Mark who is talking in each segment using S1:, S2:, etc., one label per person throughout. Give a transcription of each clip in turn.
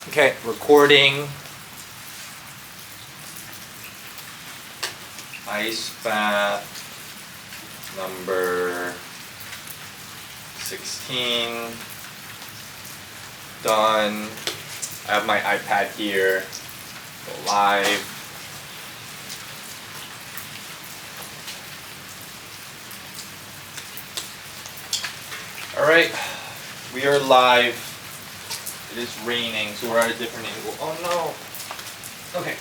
S1: Okay, recording. Ice bath number 16. Done. I have my iPad here. Go live. Alright, we are live. It is raining, so we're at a different angle. Oh no! Okay,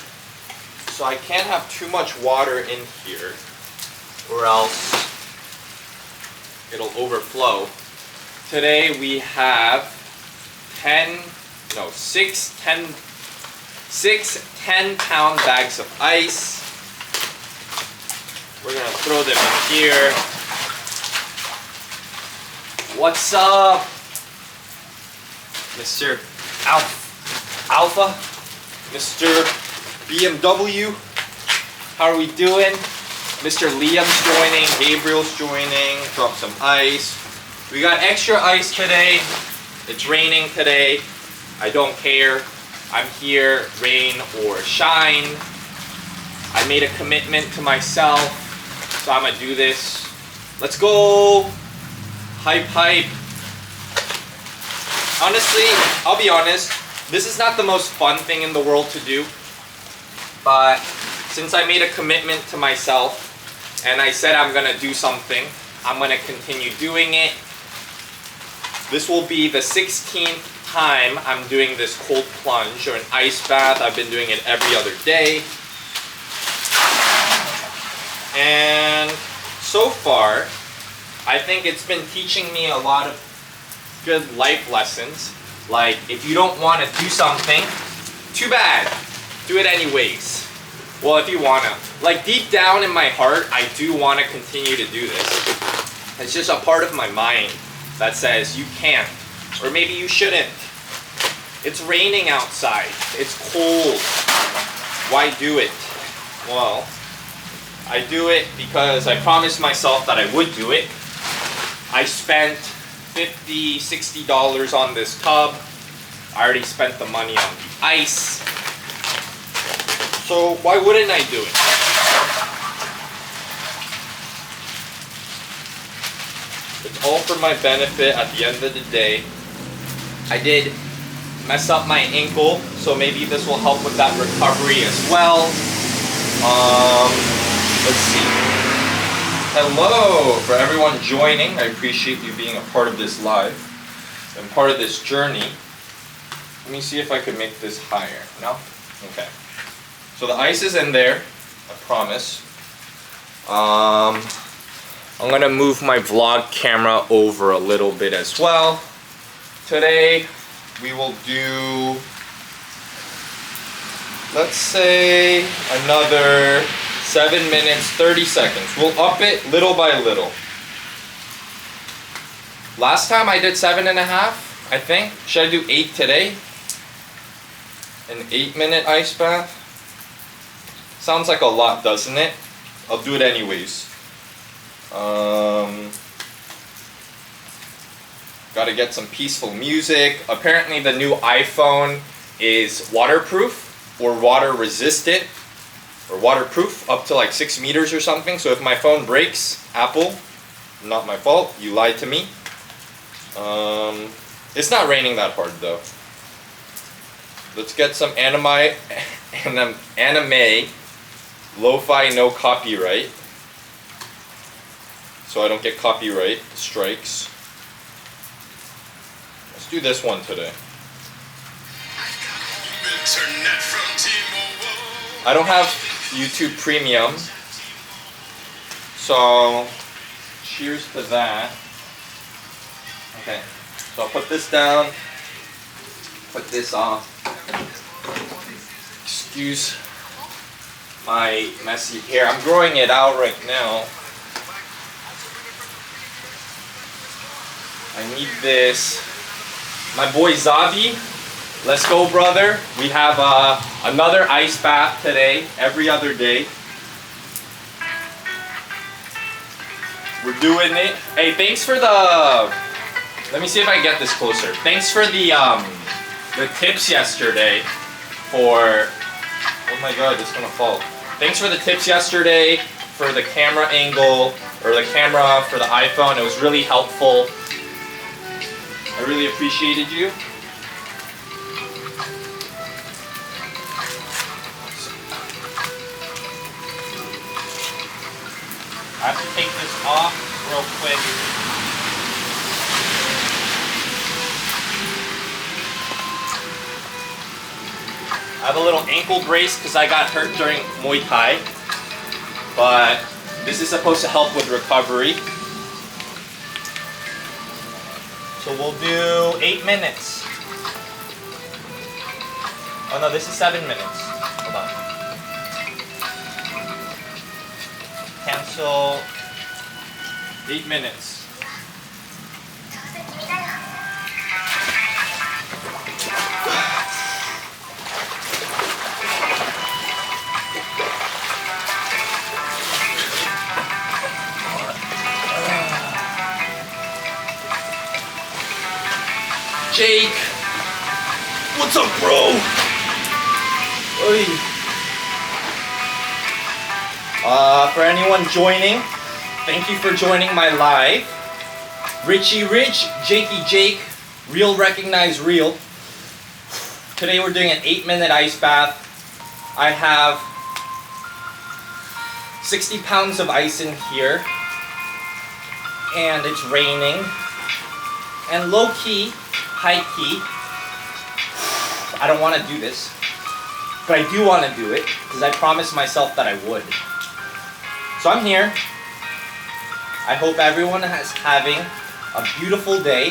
S1: so I can't have too much water in here, or else it'll overflow. Today we have 6 10-pound bags of ice. We're gonna throw them in here. What's up, Mr. Alpha? Mr. BMW? How are we doing? Mr. Liam's joining, Gabriel's joining. Drop some ice. We got extra ice today. It's raining today. I don't care. I'm here, rain or shine. I made a commitment to myself, so I'm gonna do this. Let's go! Hype, hype. Honestly, I'll be honest, this is not the most fun thing in the world to do, but since I made a commitment to myself and I said I'm gonna do something, I'm gonna continue doing it. This will be the 16th time I'm doing this cold plunge or an ice bath. I've been doing it every other day. And so far, I think it's been teaching me a lot of good life lessons. Like, if you don't want to do something, too bad. Do it anyways. Well, if you want to. Like, deep down in my heart, I do want to continue to do this. It's just a part of my mind that says you can't, or maybe you shouldn't. It's raining outside. It's cold. Why do it? Well, I do it because I promised myself that I would do it. I spent $50, $60 on this tub. I already spent the money on the ice. So why wouldn't I do it? It's all for my benefit at the end of the day. I did mess up my ankle, so maybe this will help with that recovery as well. Let's see. Hello for everyone joining. I appreciate you being a part of this live and part of this journey. Let me see if I could make this higher. No? Okay. So the ice is in there, I promise. I'm gonna move my vlog camera over a little bit as well. Today we will do, let's say, another 7 minutes, 30 seconds. We'll up it little by little. Last time I did 7.5, I think. Should I do 8 today? An 8-minute ice bath? Sounds like a lot, doesn't it? I'll do it anyways. Gotta get some peaceful music. Apparently the new iPhone is waterproof or water resistant. Or waterproof up to like 6 meters or something. So if my phone breaks, Apple, not my fault, you lied to me. It's not raining that hard though. Let's get some anime, lo-fi, no copyright. So I don't get copyright strikes. Let's do this one today. I don't have YouTube Premium, so cheers to that. Okay, so I'll put this down, put this off. Excuse my messy hair. I'm growing it out right now. I need this. My boy Zabi, let's go, brother. We have another ice bath today, every other day. We're doing it. Hey, thanks for the... Let me see if I can get this closer. Thanks for the the tips yesterday for... Oh my god, it's gonna fall. Thanks for the tips yesterday for the camera angle, or the camera for the iPhone. It was really helpful. I really appreciated you. I have to take this off real quick. I have a little ankle brace because I got hurt during Muay Thai, but this is supposed to help with recovery. So we'll do 8 minutes. Oh no, this is 7 minutes. Hold on. Cancel 8 minutes. Jake, what's up, bro? Oy. For anyone joining, thank you for joining my live. Richie Rich, Jakey Jake, real recognize real. Today we're doing an 8-minute ice bath. I have 60 pounds of ice in here, and it's raining. And low key, high key, I don't want to do this, but I do want to do it because I promised myself that I would. So I'm here. I hope everyone is having a beautiful day.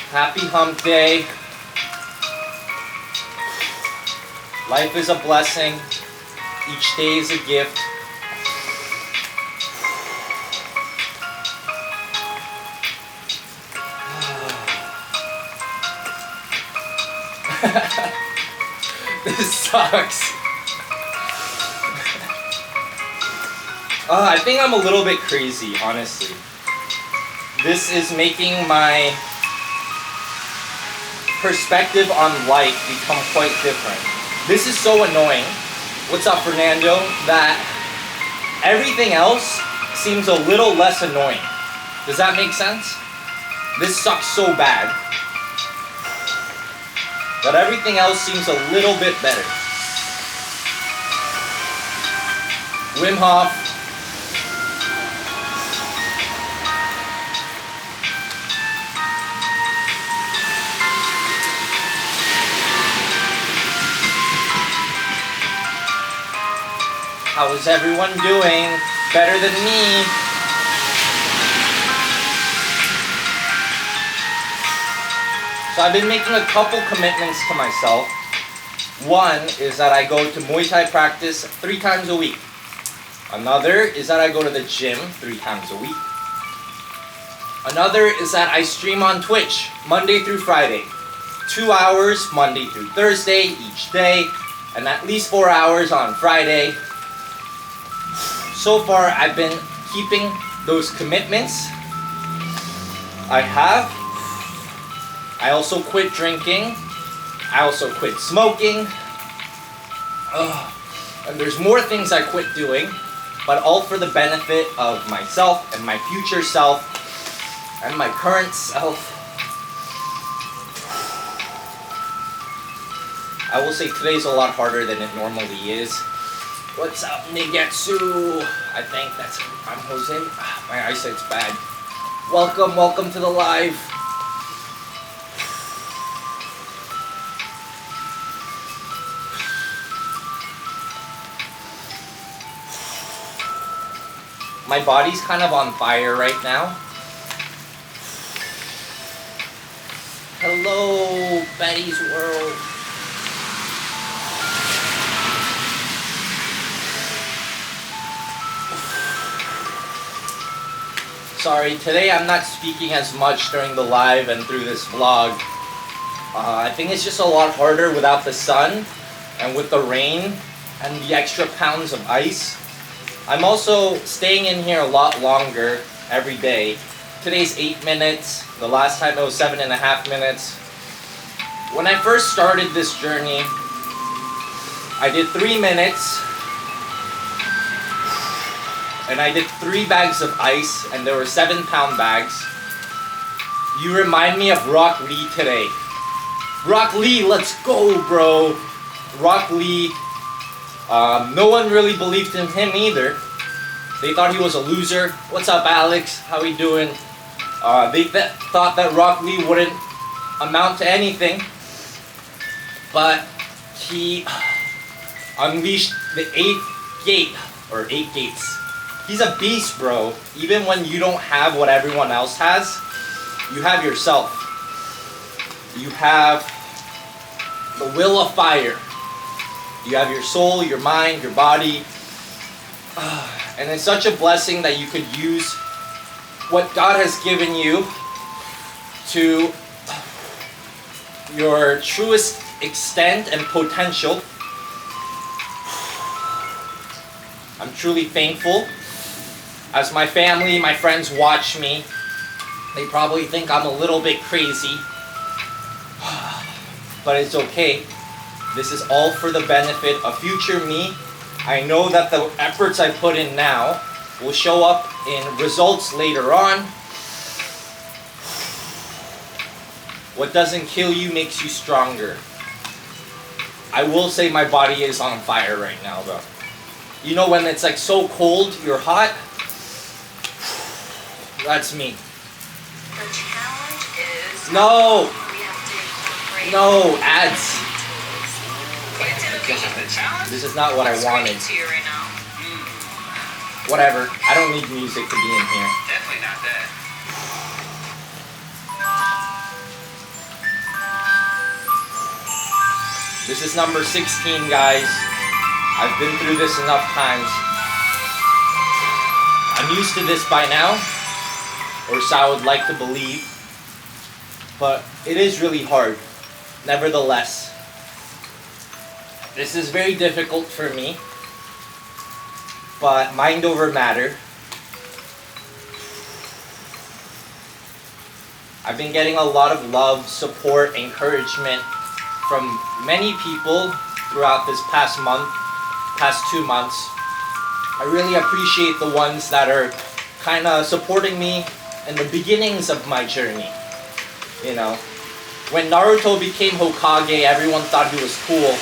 S1: Happy hump day. Life is a blessing. Each day is a gift. This sucks. I think I'm a little bit crazy, honestly. This is making my perspective on life become quite different. This is so annoying. What's up, Fernando? That everything else seems a little less annoying. Does that make sense? This sucks so bad. But everything else seems a little bit better. Wim Hof. How is everyone doing? Better than me. So I've been making a couple commitments to myself. One is that I go to Muay Thai practice 3 times a week. Another is that I go to the gym 3 times a week. Another is that I stream on Twitch Monday through Friday. 2 hours Monday through Thursday each day, and at least 4 hours on Friday. So far, I've been keeping those commitments. I have. I also quit drinking. I also quit smoking. And there's more things I quit doing, but all for the benefit of myself and my future self and my current self. I will say today's a lot harder than it normally is. What's up, Nigetsu? I think I'm Jose. My eyesight's bad. Welcome to the live. My body's kind of on fire right now. Hello, Betty's World. Sorry, today I'm not speaking as much during the live and through this vlog. I think it's just a lot harder without the sun and with the rain and the extra pounds of ice. I'm also staying in here a lot longer every day Today's 8 minutes. The last time it was 7.5 minutes. When I first started this journey, I did 3 minutes. And I did 3 bags of ice, and there were 7-pound bags. You remind me of Rock Lee today. Rock Lee, let's go, bro. Rock Lee, no one really believed in him either. They thought he was a loser. What's up, Alex? How we doing? They thought that Rock Lee wouldn't amount to anything. But he unleashed the 8th gate, or 8 gates. He's a beast, bro. Even when you don't have what everyone else has, you have yourself. You have the will of fire. You have your soul, your mind, your body. And it's such a blessing that you could use what God has given you to your truest extent and potential. I'm truly thankful. As my family, my friends watch me, they probably think I'm a little bit crazy. But it's okay. This is all for the benefit of future me. I know that the efforts I put in now will show up in results later on. What doesn't kill you makes you stronger. I will say my body is on fire right now, though. You know when it's like so cold, you're hot? That's me.
S2: The challenge is
S1: No!
S2: we have to incorporate
S1: No, ads.
S2: the challenge.
S1: This is not what I wanted.
S2: To you right now.
S1: Whatever. I don't need music to be in here.
S2: Definitely not that.
S1: This is number 16, guys. I've been through this enough times. I'm used to this by now, or so I would like to believe. But it is really hard, nevertheless. This is very difficult for me, but mind over matter. I've been getting a lot of love, support, encouragement from many people throughout this past 2 months. I really appreciate the ones that are kind of supporting me in the beginnings of my journey. You know, when Naruto became Hokage, everyone thought he was cool.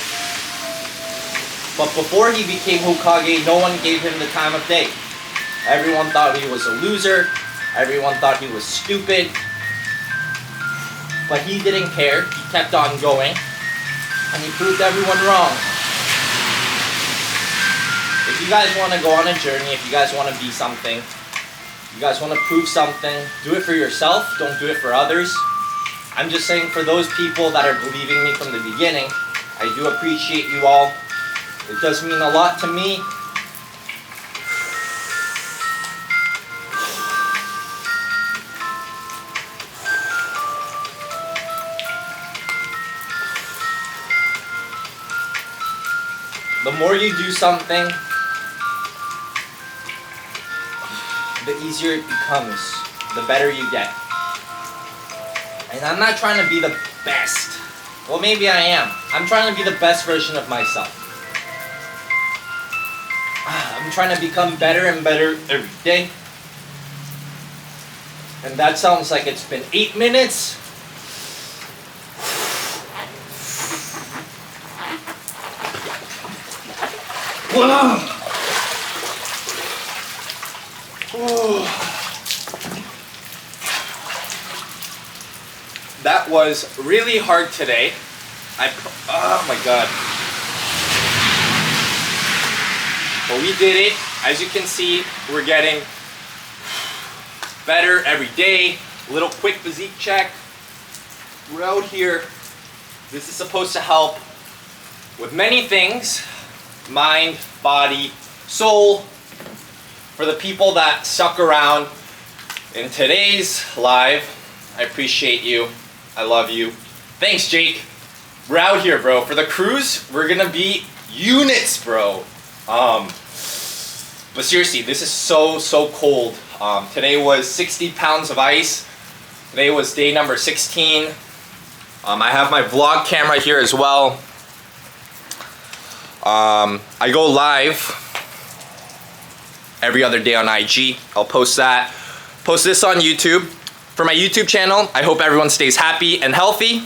S1: But before he became Hokage, no one gave him the time of day. Everyone thought he was a loser. Everyone thought he was stupid. But he didn't care. He kept on going. And he proved everyone wrong. If you guys want to go on a journey, if you guys want to be something, you guys want to prove something, do it for yourself. Don't do it for others. I'm just saying for those people that are believing me from the beginning, I do appreciate you all. It does mean a lot to me. The more you do something, the easier it becomes, the better you get. And I'm not trying to be the best. Well, maybe I am. I'm trying to be the best version of myself. I'm trying to become better and better every day. And that sounds like it's been 8 minutes. That was really hard today. Oh my god. But we did it. As you can see, we're getting better every day. Little quick physique check. We're out here. This is supposed to help with many things. Mind, body, soul. For the people that stuck around in today's live, I appreciate you. I love you. Thanks, Jake. We're out here, bro. For the cruise, we're gonna be units, bro. But seriously, this is so cold. Today was 60 pounds of ice. Today was day number 16. I have my vlog camera here as well. I go live every other day on IG. I'll post that. Post this on YouTube. For my YouTube channel, I hope everyone stays happy and healthy.